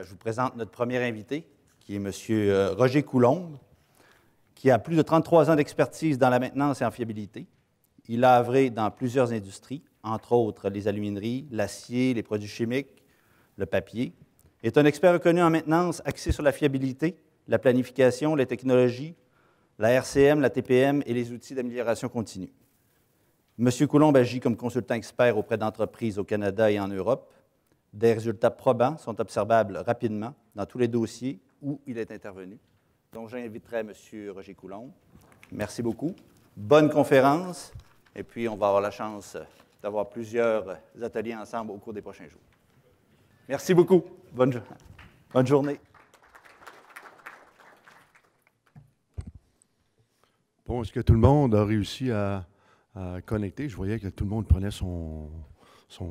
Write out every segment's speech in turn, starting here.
Je vous présente notre premier invité, qui est M. Roger Coulombe, qui a plus de 33 ans d'expertise dans la maintenance et en fiabilité. Il a œuvré dans plusieurs industries, entre autres les alumineries, l'acier, les produits chimiques, le papier. Il est un expert reconnu en maintenance axé sur la fiabilité, la planification, les technologies, la RCM, la TPM et les outils d'amélioration continue. M. Coulombe agit comme consultant expert auprès d'entreprises au Canada et en Europe. Des résultats probants sont observables rapidement dans tous les dossiers où il est intervenu. Donc, j'inviterai M. Roger Coulombe. Merci beaucoup. Bonne conférence. Et puis, on va avoir la chance d'avoir plusieurs ateliers ensemble au cours des prochains jours. Merci beaucoup. Bonne journée. Bon, est-ce que tout le monde a réussi à connecter? Je voyais que tout le monde prenait son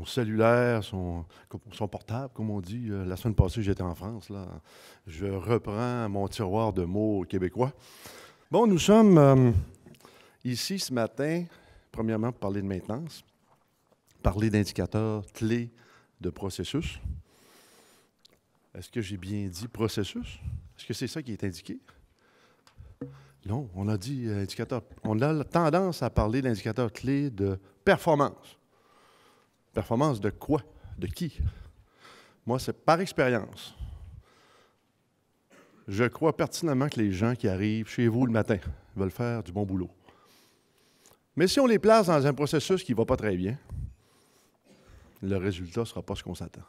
cellulaire, son portable, comme on dit. La semaine passée, j'étais en France. Là. Je reprends mon tiroir de mots québécois. Bon, nous sommes ici ce matin, premièrement, pour parler de maintenance, parler d'indicateurs clés de processus. Est-ce que j'ai bien dit processus? Est-ce que c'est ça qui est indiqué? Non, on a dit indicateur. On a tendance à parler d'indicateurs clés de performance. Performance de quoi? De qui? Moi, c'est par expérience. Je crois pertinemment que les gens qui arrivent chez vous le matin veulent faire du bon boulot. Mais si on les place dans un processus qui ne va pas très bien, le résultat ne sera pas ce qu'on s'attend.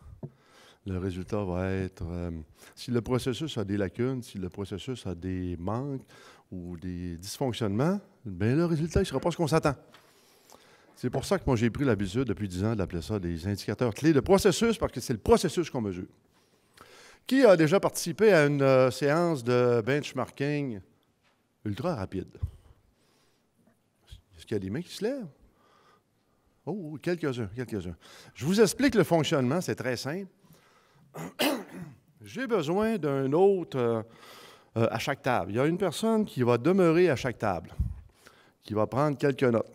Le résultat va être, si le processus a des lacunes, si le processus a des manques ou des dysfonctionnements, bien le résultat ne sera pas ce qu'on s'attend. C'est pour ça que moi, j'ai pris l'habitude depuis 10 ans d'appeler ça des indicateurs clés de processus, parce que c'est le processus qu'on mesure. Qui a déjà participé à une séance de benchmarking ultra rapide? Est-ce qu'il y a des mains qui se lèvent? Oh, quelques-uns. Je vous explique le fonctionnement, c'est très simple. J'ai besoin d'un autre à chaque table. Il y a une personne qui va demeurer à chaque table, qui va prendre quelques notes.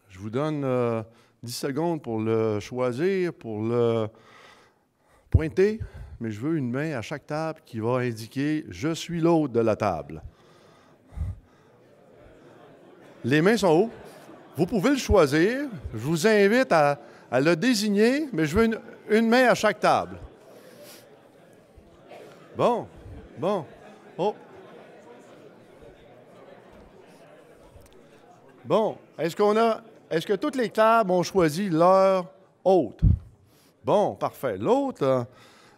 Je vous donne 10 secondes pour le choisir, pour le pointer, mais je veux une main à chaque table qui va indiquer « Je suis l'hôte de la table ». Les mains sont hautes. Vous pouvez le choisir. Je vous invite à le désigner, mais je veux une main à chaque table. Bon. Oh. Bon. Est-ce que toutes les tables ont choisi leur hôte? Bon, parfait. L'autre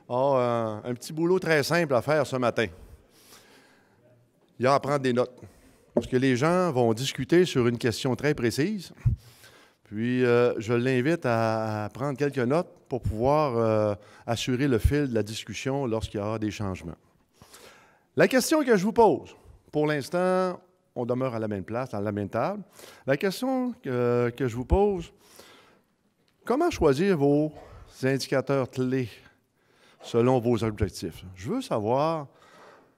a un petit boulot très simple à faire ce matin. Il a à prendre des notes. Parce que les gens vont discuter sur une question très précise. Puis, je l'invite à prendre quelques notes pour pouvoir assurer le fil de la discussion lorsqu'il y aura des changements. La question que je vous pose, pour l'instant, on demeure à la même place, à la même table. La question que je vous pose, comment choisir vos indicateurs clés selon vos objectifs? Je veux savoir,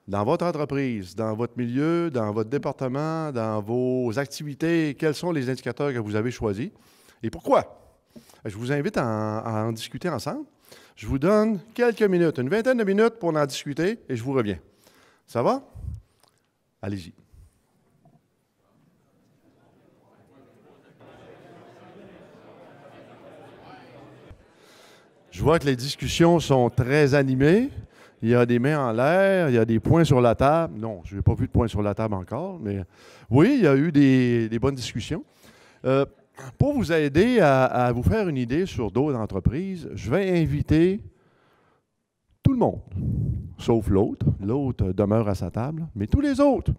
dans votre entreprise, dans votre milieu, dans votre département, dans vos activités, quels sont les indicateurs que vous avez choisis et pourquoi? Je vous invite à en discuter ensemble. Je vous donne quelques minutes, une vingtaine de minutes pour en discuter et je vous reviens. Ça va? Allez-y. Je vois que les discussions sont très animées. Il y a des mains en l'air, il y a des points sur la table. Non, je n'ai pas vu de points sur la table encore, mais oui, il y a eu des bonnes discussions. Pour vous aider à vous faire une idée sur d'autres entreprises, je vais inviter tout le monde, sauf l'autre. L'autre demeure à sa table, mais tous les autres,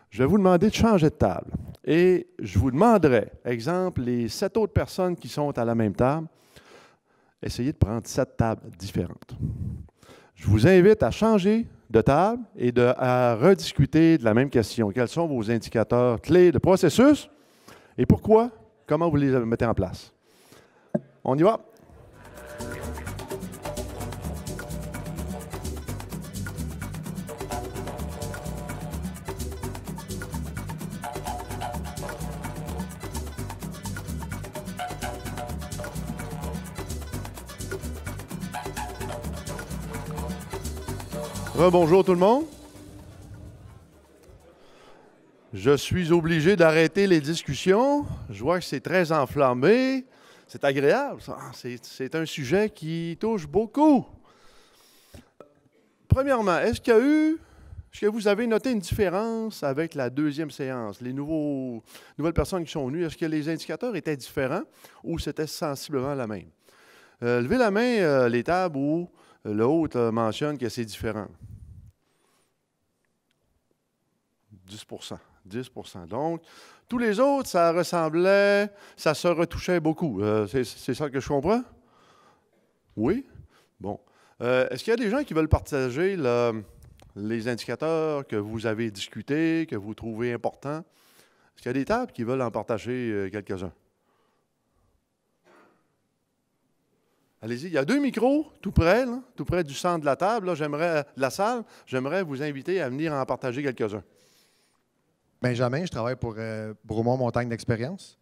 je vais vous demander de changer de table. Et je vous demanderai, exemple, les 7 autres personnes qui sont à la même table, essayez de prendre 7 tables différentes. Je vous invite à changer de table et à rediscuter de la même question. Quels sont vos indicateurs clés de processus et pourquoi? Comment vous les mettez en place? On y va? Rebonjour tout le monde. Je suis obligé d'arrêter les discussions. Je vois que c'est très enflammé. C'est agréable, ça. C'est un sujet qui touche beaucoup. Premièrement, est-ce que vous avez noté une différence avec la deuxième séance? Les nouvelles personnes qui sont venues, est-ce que les indicateurs étaient différents ou c'était sensiblement la même? Levez la main, les tables où le hôte mentionne que c'est différent. 10%. 10%. Donc, tous les autres, ça ressemblait, ça se retouchait beaucoup. C'est ça que je comprends? Oui? Bon. Est-ce qu'il y a des gens qui veulent partager les indicateurs que vous avez discutés, que vous trouvez importants? Est-ce qu'il y a des tables qui veulent en partager quelques-uns? Allez-y, il y a 2 micros tout près, là, tout près du centre de la table, là, de la salle. J'aimerais vous inviter à venir en partager quelques-uns. Benjamin, je travaille pour Bromont Montagne d'Expérience.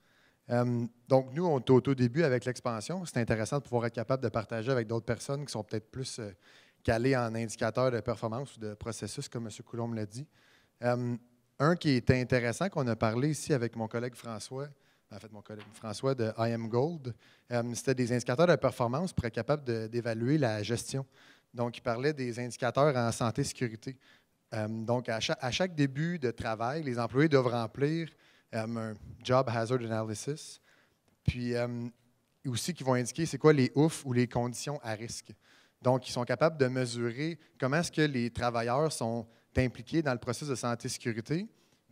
Donc, nous, on est au tout début avec l'expansion. C'est intéressant de pouvoir être capable de partager avec d'autres personnes qui sont peut-être plus calées en indicateurs de performance ou de processus, comme M. Coulombe l'a dit. Un qui est intéressant, qu'on a parlé ici avec mon collègue François, de IM Gold, c'était des indicateurs de performance pour être capable d'évaluer la gestion. Donc, il parlait des indicateurs en santé-sécurité. Donc, à chaque début de travail, les employés doivent remplir un Job Hazard Analysis, puis aussi qui vont indiquer c'est quoi les OUF ou les conditions à risque. Donc, ils sont capables de mesurer comment est-ce que les travailleurs sont impliqués dans le processus de santé-sécurité,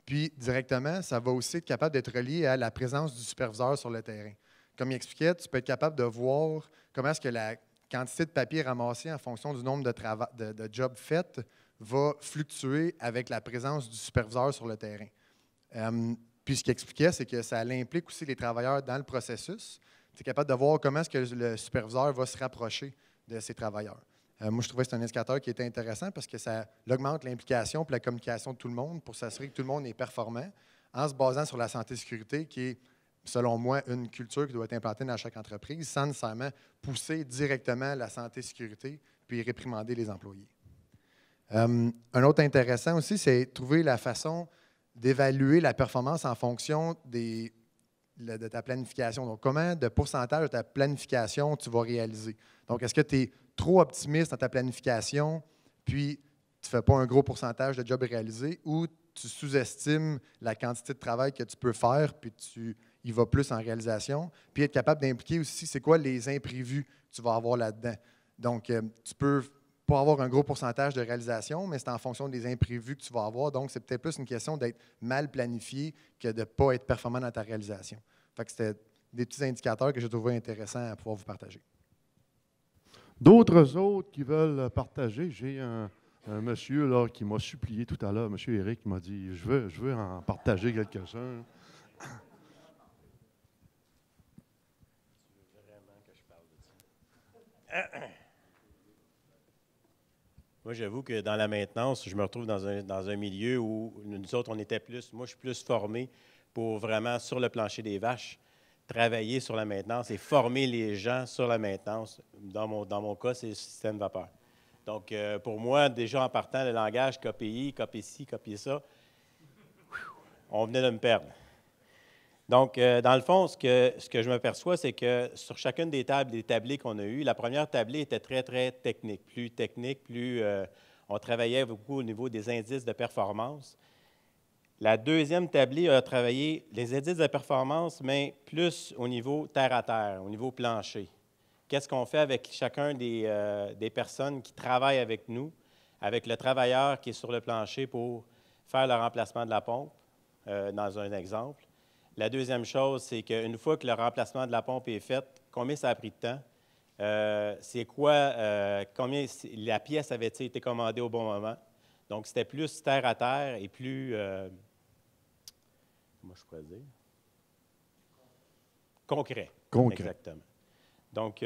puis directement, ça va aussi être capable d'être relié à la présence du superviseur sur le terrain. Comme il expliquait, tu peux être capable de voir comment est-ce que la quantité de papier ramassé en fonction du nombre de jobs faits va fluctuer avec la présence du superviseur sur le terrain. Puis ce qu'il expliquait, c'est que ça implique aussi les travailleurs dans le processus. Tu es capable de voir comment est-ce que le superviseur va se rapprocher de ces travailleurs. Moi, je trouvais que c'est un indicateur qui était intéressant parce que ça augmente l'implication et la communication de tout le monde pour s'assurer que tout le monde est performant en se basant sur la santé-sécurité qui est, selon moi, une culture qui doit être implantée dans chaque entreprise sans nécessairement pousser directement la santé-sécurité puis réprimander les employés. Un autre intéressant aussi, c'est trouver la façon d'évaluer la performance en fonction de ta planification. Donc, comment de pourcentage de ta planification tu vas réaliser. Donc, est-ce que tu es trop optimiste dans ta planification, puis tu ne fais pas un gros pourcentage de jobs réalisés, ou tu sous-estimes la quantité de travail que tu peux faire, puis tu y vas plus en réalisation, puis être capable d'impliquer aussi c'est quoi les imprévus que tu vas avoir là-dedans. Donc, tu peux pas avoir un gros pourcentage de réalisation, mais c'est en fonction des imprévus que tu vas avoir. Donc, c'est peut-être plus une question d'être mal planifié que de ne pas être performant dans ta réalisation. Fait que c'était des petits indicateurs que j'ai trouvé intéressants à pouvoir vous partager. D'autres autres qui veulent partager, j'ai un monsieur là, qui m'a supplié tout à l'heure, M. Éric, qui m'a dit « Je veux en partager quelques-uns. » Moi, j'avoue que dans la maintenance, je me retrouve dans un milieu où nous autres, moi, je suis plus formé pour vraiment, sur le plancher des vaches, travailler sur la maintenance et former les gens sur la maintenance. Dans mon cas, c'est le système vapeur. Donc, pour moi, déjà en partant, le langage KPI, KPC, copier ça, on venait de me perdre. Donc, dans le fond, ce que je m'aperçois, c'est que sur chacune des tables, des tablés qu'on a eues, la première tablée était très, très technique. Plus technique, on travaillait beaucoup au niveau des indices de performance. La deuxième tablée a travaillé les indices de performance, mais plus au niveau terre-à-terre, au niveau plancher. Qu'est-ce qu'on fait avec chacun des personnes qui travaillent avec nous, avec le travailleur qui est sur le plancher pour faire le remplacement de la pompe, dans un exemple. La deuxième chose, c'est qu'une fois que le remplacement de la pompe est fait, combien ça a pris de temps? C'est quoi, combien la pièce avait-elle été commandée au bon moment? Donc, c'était plus terre à terre et plus, comment je pourrais dire? Concret. Concret. Exactement. Donc,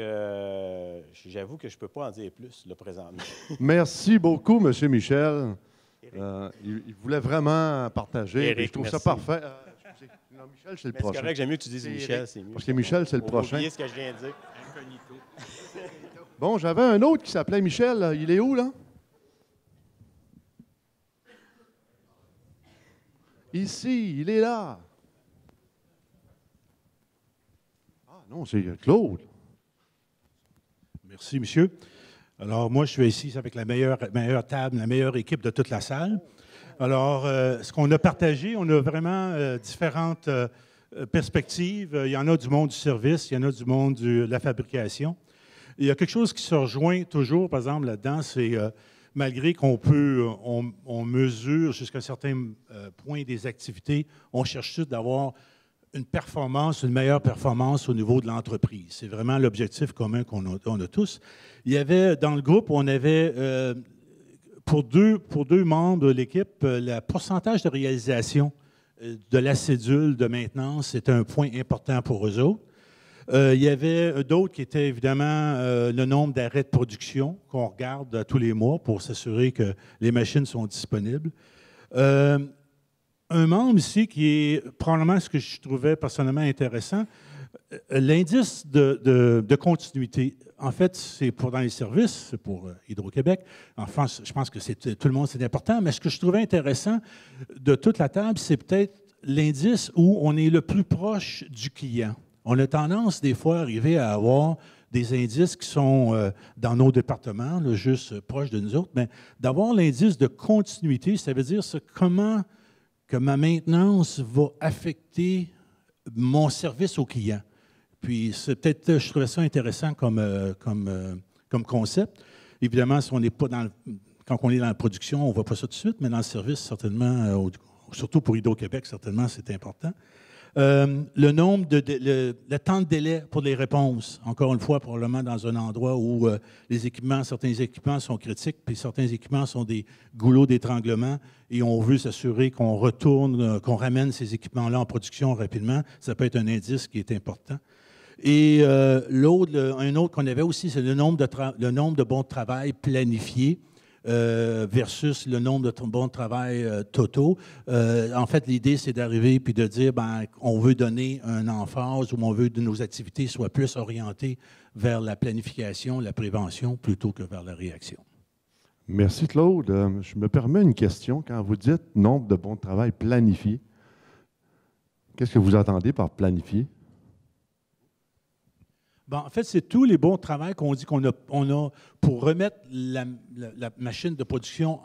j'avoue que je ne peux pas en dire plus, là, présentement. Merci beaucoup, M. Michel. Il voulait vraiment partager. Éric, je trouve merci. ça parfait. Non, Michel, c'est le prochain. C'est correct, j'aime mieux que tu dises Michel, c'est mieux. Parce que Michel, c'est le prochain. Oubliez ce que je viens de dire. Bon, j'avais un autre qui s'appelait Michel. Il est où, là? Ici, il est là. Ah non, c'est Claude. Merci, monsieur. Alors, moi, je suis ici avec la meilleure table, la meilleure équipe de toute la salle. Alors, ce qu'on a partagé, on a vraiment différentes perspectives. Il y en a du monde du service, il y en a du monde de la fabrication. Il y a quelque chose qui se rejoint toujours, par exemple, là-dedans, c'est malgré qu'on on mesure jusqu'à un certain point des activités, on cherche tous d'avoir une meilleure performance au niveau de l'entreprise. C'est vraiment l'objectif commun qu'on a tous. Il y avait, dans le groupe, on avait, pour deux membres de l'équipe, le pourcentage de réalisation de la cédule de maintenance, c'était un point important pour eux autres. Il y avait d'autres qui étaient évidemment le nombre d'arrêts de production qu'on regarde tous les mois pour s'assurer que les machines sont disponibles. Un membre ici qui est probablement ce que je trouvais personnellement intéressant, l'indice de continuité. En fait, c'est pour dans les services, c'est pour Hydro-Québec. Enfin, je pense que tout le monde, c'est important, mais ce que je trouvais intéressant de toute la table, c'est peut-être l'indice où on est le plus proche du client. On a tendance, des fois, à arriver à avoir des indices qui sont dans nos départements, là, juste proches de nous autres, mais d'avoir l'indice de continuité, ça veut dire comment que ma maintenance va affecter mon service au client. Puis, c'est peut-être, je trouvais ça intéressant comme concept. Évidemment, si on n'est pas quand on est dans la production, on ne voit pas ça tout de suite, mais dans le service, certainement, surtout pour Hydro-Québec, certainement, c'est important. Le temps de délai pour les réponses, encore une fois, probablement dans un endroit où certains équipements sont critiques, puis certains équipements sont des goulots d'étranglement, et on veut s'assurer qu'on qu'on ramène ces équipements-là en production rapidement. Ça peut être un indice qui est important. Et un autre qu'on avait aussi, c'est le nombre de bons de travail planifiés. Versus le nombre de bons de travail totaux. En fait, l'idée, c'est d'arriver puis de dire on veut donner un emphase ou on veut que nos activités soient plus orientées vers la planification, la prévention, plutôt que vers la réaction. Merci, Claude. Je me permets une question. Quand vous dites nombre de bons de travail planifiés, qu'est-ce que vous entendez par planifié? En fait, c'est tous les bons travail qu'on dit qu'on a pour remettre la machine de production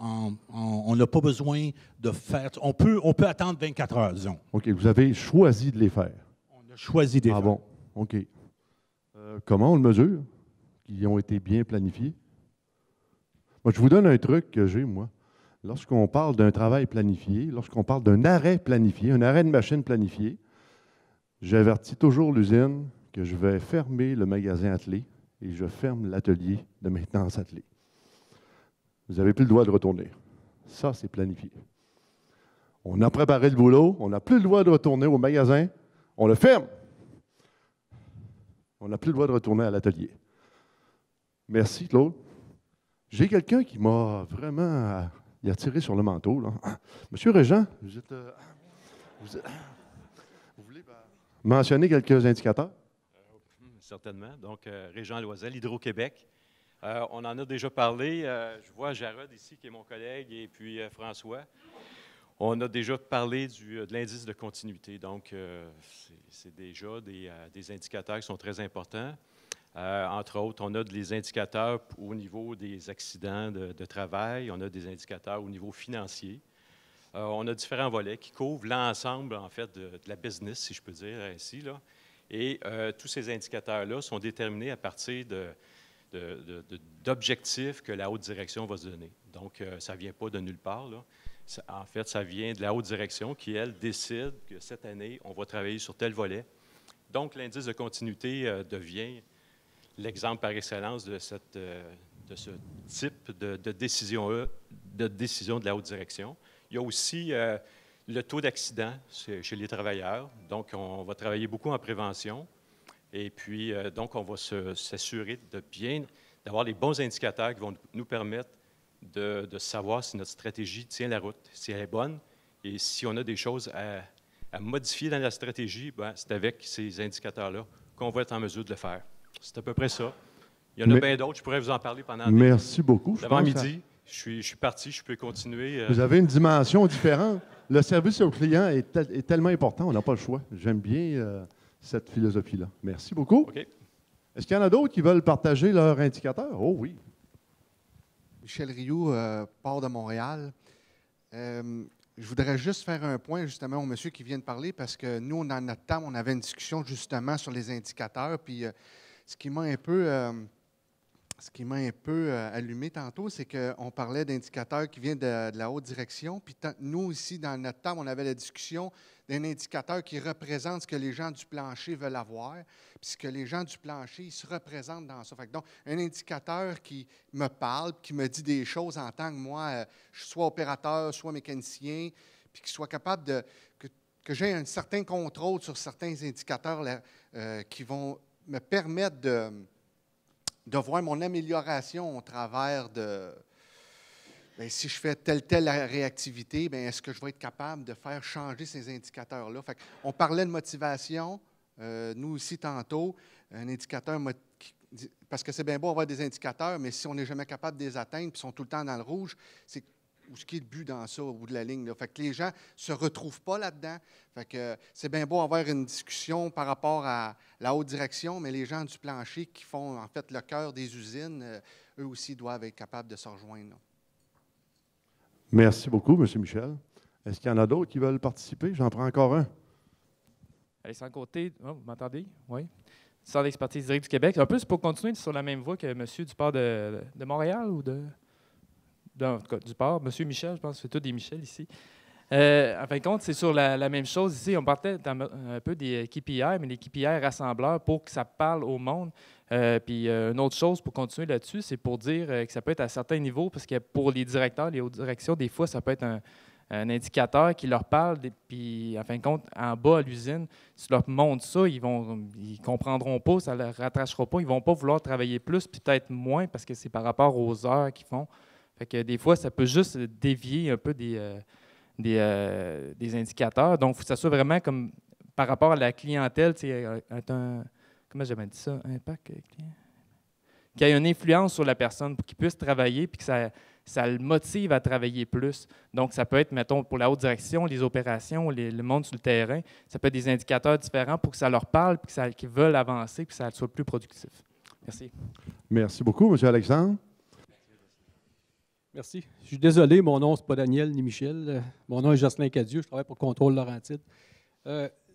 on n'a pas besoin de faire. On peut attendre 24 heures, disons. OK. Vous avez choisi de les faire. On a choisi de les faire. Ah bon. OK. Comment on le mesure? Qu'ils ont été bien planifiés? Moi, je vous donne un truc que j'ai, moi. Lorsqu'on parle d'un travail planifié, lorsqu'on parle d'un arrêt planifié, un arrêt de machine planifié, j'avertis toujours l'usine que je vais fermer le magasin attelé et je ferme l'atelier de maintenance attelé. Vous n'avez plus le droit de retourner. Ça, c'est planifié. On a préparé le boulot, on n'a plus le droit de retourner au magasin, on le ferme. On n'a plus le droit de retourner à l'atelier. Merci, Claude. J'ai quelqu'un qui m'a vraiment il a tiré sur le manteau. Là. Monsieur Régent, vous voulez mentionner quelques indicateurs? Certainement. Donc, Régent Loisel, Hydro-Québec. On en a déjà parlé. Je vois Jarod ici, qui est mon collègue, et puis François. On a déjà parlé de l'indice de continuité. Donc, c'est déjà des indicateurs qui sont très importants. Entre autres, on a des indicateurs au niveau des accidents de travail. On a des indicateurs au niveau financier. On a différents volets qui couvrent l'ensemble, en fait, de la business, si je peux dire ainsi, là. Et tous ces indicateurs-là sont déterminés à partir d'objectifs que la haute direction va se donner. Donc, ça ne vient pas de nulle part, là. En fait, ça vient de la haute direction qui, elle, décide que cette année, on va travailler sur tel volet. Donc, l'indice de continuité devient l'exemple par excellence de ce type de décision de la haute direction. Il y a aussi le taux d'accident chez les travailleurs. Donc, on va travailler beaucoup en prévention. Et puis, donc, on va s'assurer d'avoir les bons indicateurs qui vont nous permettre de savoir si notre stratégie tient la route, si elle est bonne. Et si on a des choses à modifier dans la stratégie, c'est avec ces indicateurs-là qu'on va être en mesure de le faire. C'est à peu près ça. Il y en a bien d'autres. Je pourrais vous en parler pendant Merci beaucoup. l'avant-midi. Je suis parti, je peux continuer. Vous avez une dimension différente. Le service au client est tellement important, on n'a pas le choix. J'aime bien cette philosophie-là. Merci beaucoup. OK. Est-ce qu'il y en a d'autres qui veulent partager leur indicateur? Oh oui. Michel Rioux, Port de Montréal. Je voudrais juste faire un point justement au monsieur qui vient de parler parce que nous, dans notre table, on avait une discussion justement sur les indicateurs. Puis ce qui m'a un peu allumé tantôt, c'est qu'on parlait d'indicateurs qui viennent de la haute direction. Puis nous aussi, dans notre table, on avait la discussion d'un indicateur qui représente ce que les gens du plancher veulent avoir. Puis ce que les gens du plancher, ils se représentent dans ça. Fait que donc, un indicateur qui me parle, qui me dit des choses en tant que moi, je sois opérateur, soit mécanicien, puis qui soit capable que j'ai un certain contrôle sur certains indicateurs là, qui vont me permettre de voir mon amélioration au travers de, bien, si je fais telle réactivité, bien, est-ce que je vais être capable de faire changer ces indicateurs-là? Fait on parlait de motivation, nous aussi tantôt, un indicateur, parce que c'est bien beau avoir des indicateurs, mais si on n'est jamais capable de les atteindre, puis sont tout le temps dans le rouge, c'est ce qui est le but dans ça, au bout de la ligne. Là. Fait que les gens ne se retrouvent pas là-dedans. Fait que c'est bien beau avoir une discussion par rapport à la haute direction, mais les gens du plancher qui font en fait le cœur des usines, eux aussi doivent être capables de se rejoindre. Là. Merci beaucoup, M. Michel. Est-ce qu'il y en a d'autres qui veulent participer? J'en prends encore un. Alexandre Côté, oh, vous m'entendez? Oui. Centre d'expertise directe du Québec. Un peu, c'est pour continuer sur la même voie que M. du port de Montréal ou en tout cas, du port. M. Michel, je pense que c'est tous des Michel ici. En fin de compte, c'est sur la même chose ici. On partait un peu des KPI, mais les KPI rassembleurs pour que ça parle au monde. Puis une autre chose pour continuer là-dessus, c'est pour dire que ça peut être à certains niveaux, parce que pour les directeurs, les hautes directions, des fois, ça peut être un indicateur qui leur parle, puis en fin de compte, en bas à l'usine, si tu leur montres ça, ils comprendront pas, ça ne leur rattrachera pas, ils ne vont pas vouloir travailler plus, puis peut-être moins, parce que c'est par rapport aux heures qu'ils font. Fait que des fois, ça peut juste dévier un peu des indicateurs. Donc, il faut que ça soit vraiment comme par rapport à la clientèle, comment j'avais dit ça? Impact client? Qu'il y ait une influence sur la personne pour qu'il puisse travailler puis que ça le motive à travailler plus. Donc, ça peut être, mettons, pour la haute direction, les opérations, le monde sur le terrain, ça peut être des indicateurs différents pour que ça leur parle puis qu'ils veulent avancer puis que ça soit plus productif. Merci. Merci beaucoup, M. Alexandre. Merci. Je suis désolé, mon nom, ce n'est pas Daniel ni Michel. Mon nom est Jocelyn Cadieux, je travaille pour Contrôle Laurentide.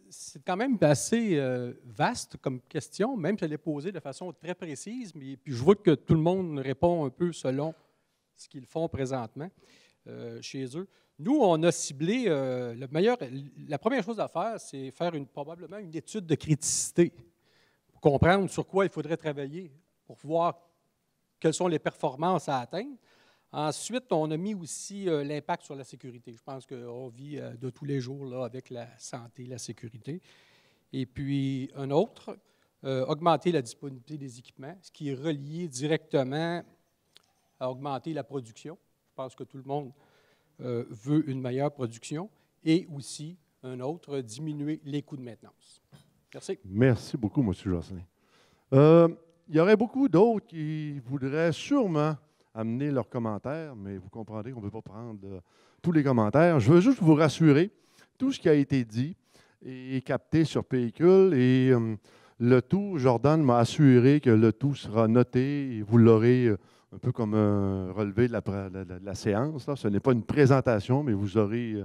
C'est quand même assez vaste comme question, même si elle est posée de façon très précise, mais puis je vois que tout le monde répond un peu selon ce qu'ils font présentement chez eux. Nous, on a ciblé, la première chose à faire, c'est faire probablement une étude de criticité pour comprendre sur quoi il faudrait travailler, pour voir quelles sont les performances à atteindre. Ensuite, on a mis aussi l'impact sur la sécurité. Je pense qu'on vit de tous les jours là, avec la santé, la sécurité. Et puis, un autre, augmenter la disponibilité des équipements, ce qui est relié directement à augmenter la production. Je pense que tout le monde veut une meilleure production. Et aussi, un autre, diminuer les coûts de maintenance. Merci. Merci beaucoup, M. Jocelyn. Il y aurait beaucoup d'autres qui voudraient sûrement amener leurs commentaires, mais vous comprendrez qu'on ne peut pas prendre tous les commentaires. Je veux juste vous rassurer, tout ce qui a été dit est capté sur Pécule et le tout, Jordan m'a assuré que le tout sera noté et vous l'aurez un peu comme un relevé de la séance. Là. Ce n'est pas une présentation, mais vous aurez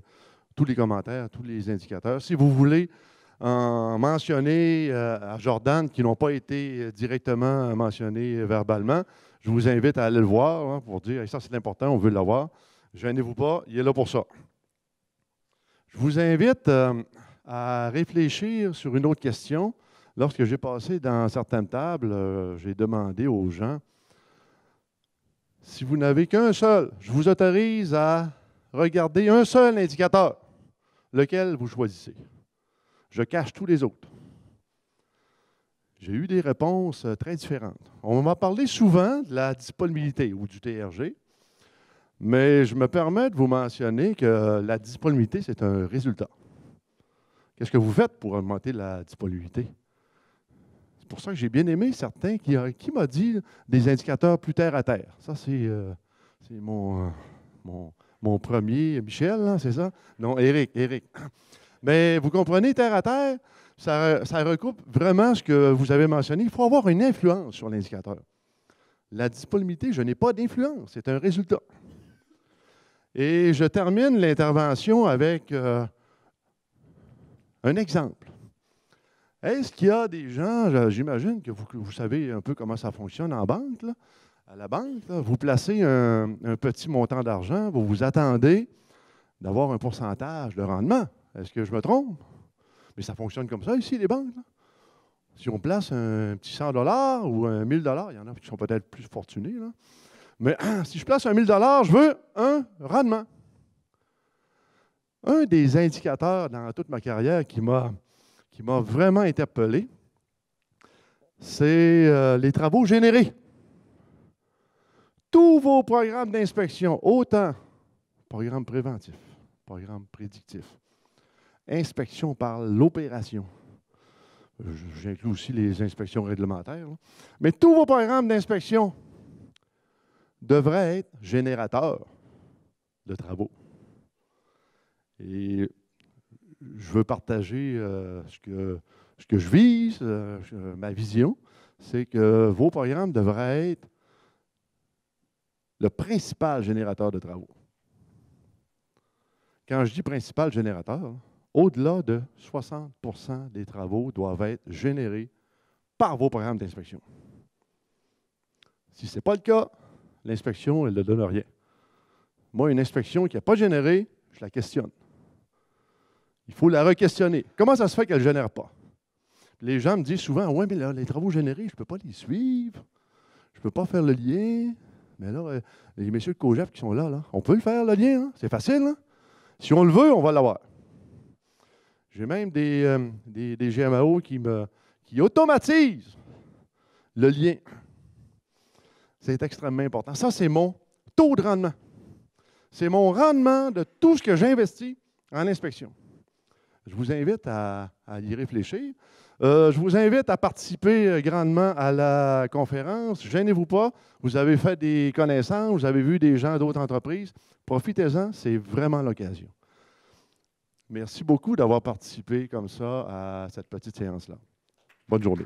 tous les commentaires, tous les indicateurs. Si vous voulez en mentionner à Jordan qui n'ont pas été directement mentionnés verbalement, je vous invite à aller le voir pour dire ça, c'est important, on veut l'avoir. Gênez-vous pas, il est là pour ça. Je vous invite à réfléchir sur une autre question. Lorsque j'ai passé dans certaines tables, j'ai demandé aux gens si vous n'avez qu'un seul, je vous autorise à regarder un seul indicateur, lequel vous choisissez. Je cache tous les autres. J'ai eu des réponses très différentes. On m'a parlé souvent de la disponibilité ou du TRG, mais je me permets de vous mentionner que la disponibilité, c'est un résultat. Qu'est-ce que vous faites pour augmenter la disponibilité? C'est pour ça que j'ai bien aimé certains qui m'ont dit des indicateurs plus terre à terre. Ça, C'est mon premier, Michel, hein, c'est ça? Non, Éric. Mais vous comprenez, terre à terre, ça recoupe vraiment ce que vous avez mentionné. Il faut avoir une influence sur l'indicateur. La disponibilité, je n'ai pas d'influence, c'est un résultat. Et je termine l'intervention avec un exemple. Est-ce qu'il y a des gens, j'imagine que vous savez un peu comment ça fonctionne en banque, là. À la banque, là, vous placez un petit montant d'argent, vous vous attendez d'avoir un pourcentage de rendement. Est-ce que je me trompe? Mais ça fonctionne comme ça ici, les banques, là. Si on place un petit 100 $ ou un 1000 $, il y en a qui sont peut-être plus fortunés, là. Mais si je place un 1000 $, je veux un rendement. Un des indicateurs dans toute ma carrière qui m'a vraiment interpellé, c'est les travaux générés. Tous vos programmes d'inspection, autant programme préventif, programme prédictif, inspection par l'opération, j'inclus aussi les inspections réglementaires, là. Mais tous vos programmes d'inspection devraient être générateurs de travaux. Et je veux partager ce que je vise, ma vision, c'est que vos programmes devraient être le principal générateur de travaux. Quand je dis principal générateur, au-delà de 60 % des travaux doivent être générés par vos programmes d'inspection. Si ce n'est pas le cas, l'inspection, elle ne donne rien. Moi, une inspection qui n'a pas généré, je la questionne. Il faut la re-questionner. Comment ça se fait qu'elle ne génère pas? Les gens me disent souvent, oui, mais là, les travaux générés, je ne peux pas les suivre, je ne peux pas faire le lien. Mais là, les messieurs de Cogep qui sont là, on peut le faire, le lien, hein? C'est facile. Hein? Si on le veut, on va l'avoir. J'ai même des GMAO qui automatisent le lien. C'est extrêmement important. Ça, c'est mon taux de rendement. C'est mon rendement de tout ce que j'investis en inspection. Je vous invite à y réfléchir. Je vous invite à participer grandement à la conférence. Gênez-vous pas. Vous avez fait des connaissances, vous avez vu des gens d'autres entreprises. Profitez-en, c'est vraiment l'occasion. Merci beaucoup d'avoir participé comme ça à cette petite séance-là. Bonne journée.